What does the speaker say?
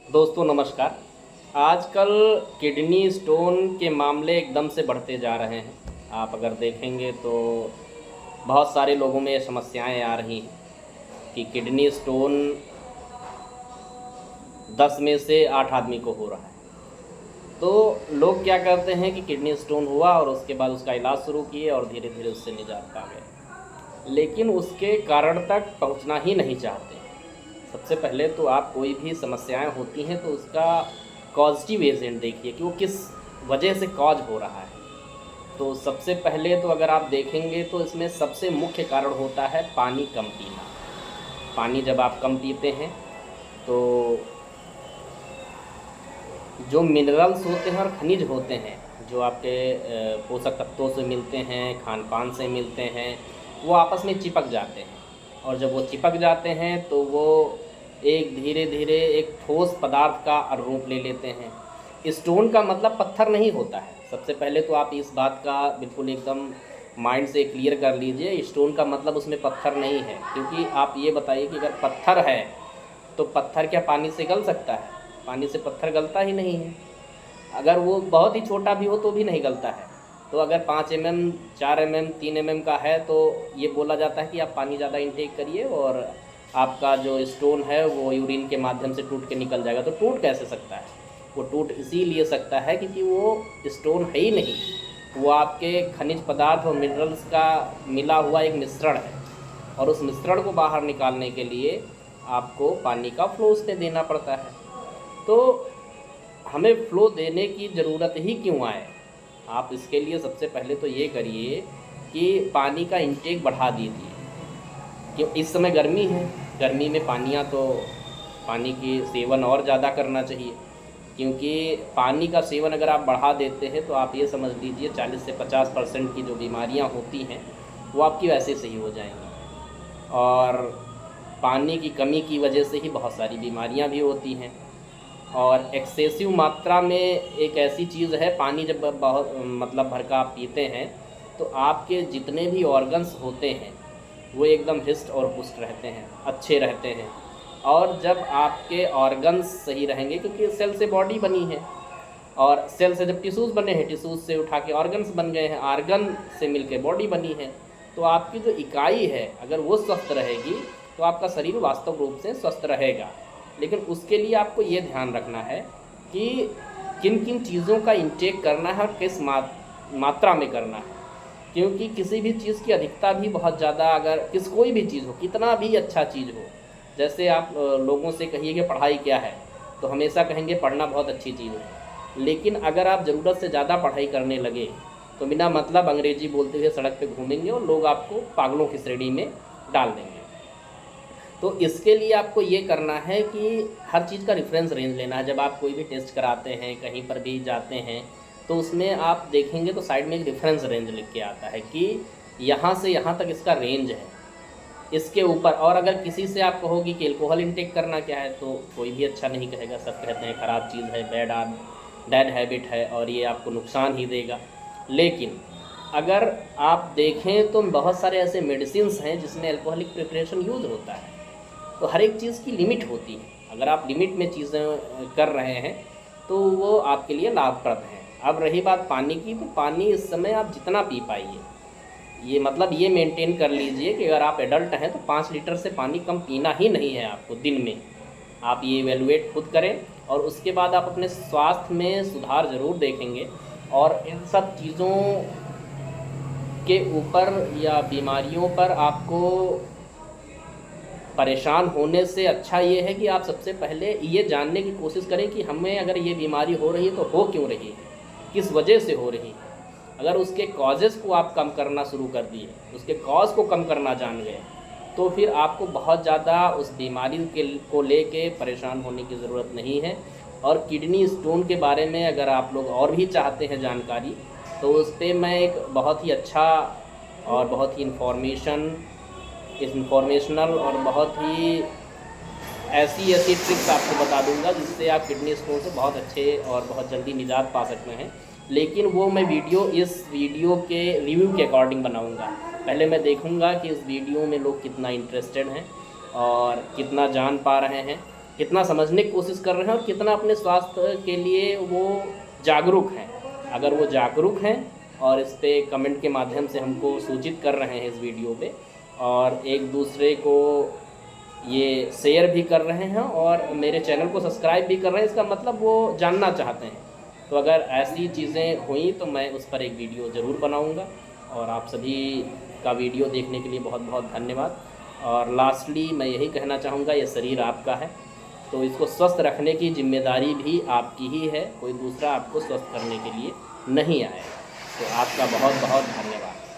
दोस्तों नमस्कार। आजकल किडनी स्टोन के मामले एकदम से बढ़ते जा रहे हैं। आप अगर देखेंगे तो बहुत सारे लोगों में ये समस्याएं आ रही हैं कि किडनी स्टोन 10 में से 8 आदमी को हो रहा है। तो लोग क्या करते हैं कि किडनी स्टोन हुआ और उसके बाद उसका इलाज शुरू किए और धीरे धीरे उससे निजात पा गए, लेकिन उसके कारण तक पहुंचना ही नहीं चाहते। सबसे पहले तो आप कोई भी समस्याएं होती हैं तो उसका पॉजिटिव एजेंट देखिए कि वो किस वजह से कॉज हो रहा है। तो सबसे पहले तो अगर आप देखेंगे तो इसमें सबसे मुख्य कारण होता है पानी कम पीना। पानी जब आप कम पीते हैं तो जो मिनरल्स होते हैं और खनिज होते हैं जो आपके पोषक तत्वों से मिलते हैं, खान पान से मिलते हैं, वो आपस में चिपक जाते हैं। और जब वो चिपक जाते हैं तो वो एक धीरे धीरे एक ठोस पदार्थ का रूप ले लेते हैं। स्टोन का मतलब पत्थर नहीं होता है। सबसे पहले तो आप इस बात का बिल्कुल एकदम माइंड से क्लियर कर लीजिए, स्टोन का मतलब उसमें पत्थर नहीं है। क्योंकि आप ये बताइए कि अगर पत्थर है तो पत्थर क्या पानी से गल सकता है? पानी से पत्थर गलता ही नहीं है। अगर वो बहुत ही छोटा भी हो तो भी नहीं गलता है। तो अगर 5 mm, 4 mm, 3 mm का है तो ये बोला जाता है कि आप पानी ज़्यादा इंटेक करिए और आपका जो स्टोन है वो यूरिन के माध्यम से टूट के निकल जाएगा। तो टूट कैसे सकता है? वो टूट इसीलिए सकता है क्योंकि वो स्टोन है ही नहीं, वो आपके खनिज पदार्थ और मिनरल्स का मिला हुआ एक मिश्रण है। और उस मिश्रण को बाहर निकालने के लिए आपको पानी का फ्लो उसमें देना पड़ता है। तो हमें फ़्लो देने की ज़रूरत ही क्यों आए? आप इसके लिए सबसे पहले तो ये करिए कि पानी का इंटेक बढ़ा दीजिए। कि इस समय गर्मी है, गर्मी में पानी की सेवन और ज़्यादा करना चाहिए। क्योंकि पानी का सेवन अगर आप बढ़ा देते हैं तो आप ये समझ लीजिए 40 से 50% की जो बीमारियां होती हैं वो आपकी वैसे से ही हो जाएंगी। और पानी की कमी की वजह से ही बहुत सारी बीमारियां भी होती हैं। और एक्सेसिव मात्रा में एक ऐसी चीज़ है, पानी जब बहुत मतलब भर का आप पीते हैं तो आपके जितने भी ऑर्गन्स होते हैं वो एकदम हिस्ट और पुष्ट रहते हैं, अच्छे रहते हैं। और जब आपके ऑर्गन्स सही रहेंगे, क्योंकि सेल से बॉडी बनी है और सेल से जब टिश्यूज़ बने हैं, टिश्यूज़ से उठा के ऑर्गन्स बन गए हैं, ऑर्गन से मिलके बॉडी बनी है। तो आपकी जो इकाई है अगर वो स्वस्थ रहेगी तो आपका शरीर वास्तव रूप से स्वस्थ रहेगा। लेकिन उसके लिए आपको ये ध्यान रखना है कि किन किन चीज़ों का इंटेक करना है और किस मात्रा में करना है। क्योंकि किसी भी चीज़ की अधिकता भी बहुत ज़्यादा, अगर कोई भी चीज़ हो, कितना भी अच्छा चीज़ हो, जैसे आप लोगों से कहिए कि पढ़ाई क्या है तो हमेशा कहेंगे पढ़ना बहुत अच्छी चीज़ है। लेकिन अगर आप ज़रूरत से ज़्यादा पढ़ाई करने लगे तो बिना मतलब अंग्रेजी बोलते हुए सड़क पे घूमेंगे और लोग आपको पागलों की श्रेणी में डाल देंगे। तो इसके लिए आपको ये करना है कि हर चीज़ का रेफरेंस रेंज लेना है। जब आप कोई भी टेस्ट कराते हैं, कहीं पर भी जाते हैं, तो उसमें आप देखेंगे तो साइड में एक रेफरेंस रेंज लिख के आता है कि यहाँ से यहाँ तक इसका रेंज है। इसके ऊपर, और अगर किसी से आप कहोगे कि एल्कोहल इंटेक करना क्या है तो कोई भी अच्छा नहीं कहेगा। सब कहते हैं ख़राब चीज़ है, बैड हैबिट है और ये आपको नुकसान ही देगा। लेकिन अगर आप देखें तो बहुत सारे ऐसे मेडिसिन्स हैं जिसमें अल्कोहलिक प्रिपरेशन यूज़ होता है। तो हर एक चीज़ की लिमिट होती है। अगर आप लिमिट में चीज़ें कर रहे हैं तो वो आपके लिए लाभप्रद है। अब रही बात पानी की, तो पानी इस समय आप जितना पी पाइए, ये मतलब ये मेंटेन कर लीजिए कि अगर आप एडल्ट हैं तो 5 लीटर से पानी कम पीना ही नहीं है आपको दिन में। आप ये इवेलुएट खुद करें और उसके बाद आप अपने स्वास्थ्य में सुधार ज़रूर देखेंगे। और इन सब चीज़ों के ऊपर या बीमारियों पर आपको परेशान होने से अच्छा ये है कि आप सबसे पहले ये जानने की कोशिश करें कि हमें अगर ये बीमारी हो रही है तो हो क्यों रही है, किस वजह से हो रही है। अगर उसके कॉजेज़ को आप कम करना शुरू कर दिए, उसके कॉज को कम करना जान गए, तो फिर आपको बहुत ज़्यादा उस बीमारी को लेके परेशान होने की ज़रूरत नहीं है। और किडनी स्टोन के बारे में अगर आप लोग और भी चाहते हैं जानकारी तो उस पर मैं एक बहुत ही अच्छा और बहुत ही इन्फॉर्मेशनल और बहुत ही ऐसी ट्रिक्स आपको बता दूंगा जिससे आप किडनी स्टोन से बहुत अच्छे और बहुत जल्दी निजात पा सकते हैं। लेकिन वो मैं इस वीडियो के रिव्यू के अकॉर्डिंग बनाऊंगा। पहले मैं देखूंगा कि इस वीडियो में लोग कितना इंटरेस्टेड हैं और कितना जान पा रहे हैं। कितना समझने की कोशिश कर रहे हैं और कितना अपने स्वास्थ्य के लिए वो जागरूक हैं। अगर वो जागरूक हैं और इस पे कमेंट के माध्यम से हमको सूचित कर रहे हैं इस वीडियो पे, और एक दूसरे को ये शेयर भी कर रहे हैं और मेरे चैनल को सब्सक्राइब भी कर रहे हैं, इसका मतलब वो जानना चाहते हैं। तो अगर ऐसी चीज़ें हुई तो मैं उस पर एक वीडियो ज़रूर बनाऊंगा। और आप सभी का वीडियो देखने के लिए बहुत बहुत धन्यवाद। और लास्टली मैं यही कहना चाहूँगा, ये शरीर आपका है, तो इसको स्वस्थ रखने की जिम्मेदारी भी आपकी ही है, कोई दूसरा आपको स्वस्थ करने के लिए नहीं आएगा। तो आपका बहुत बहुत धन्यवाद।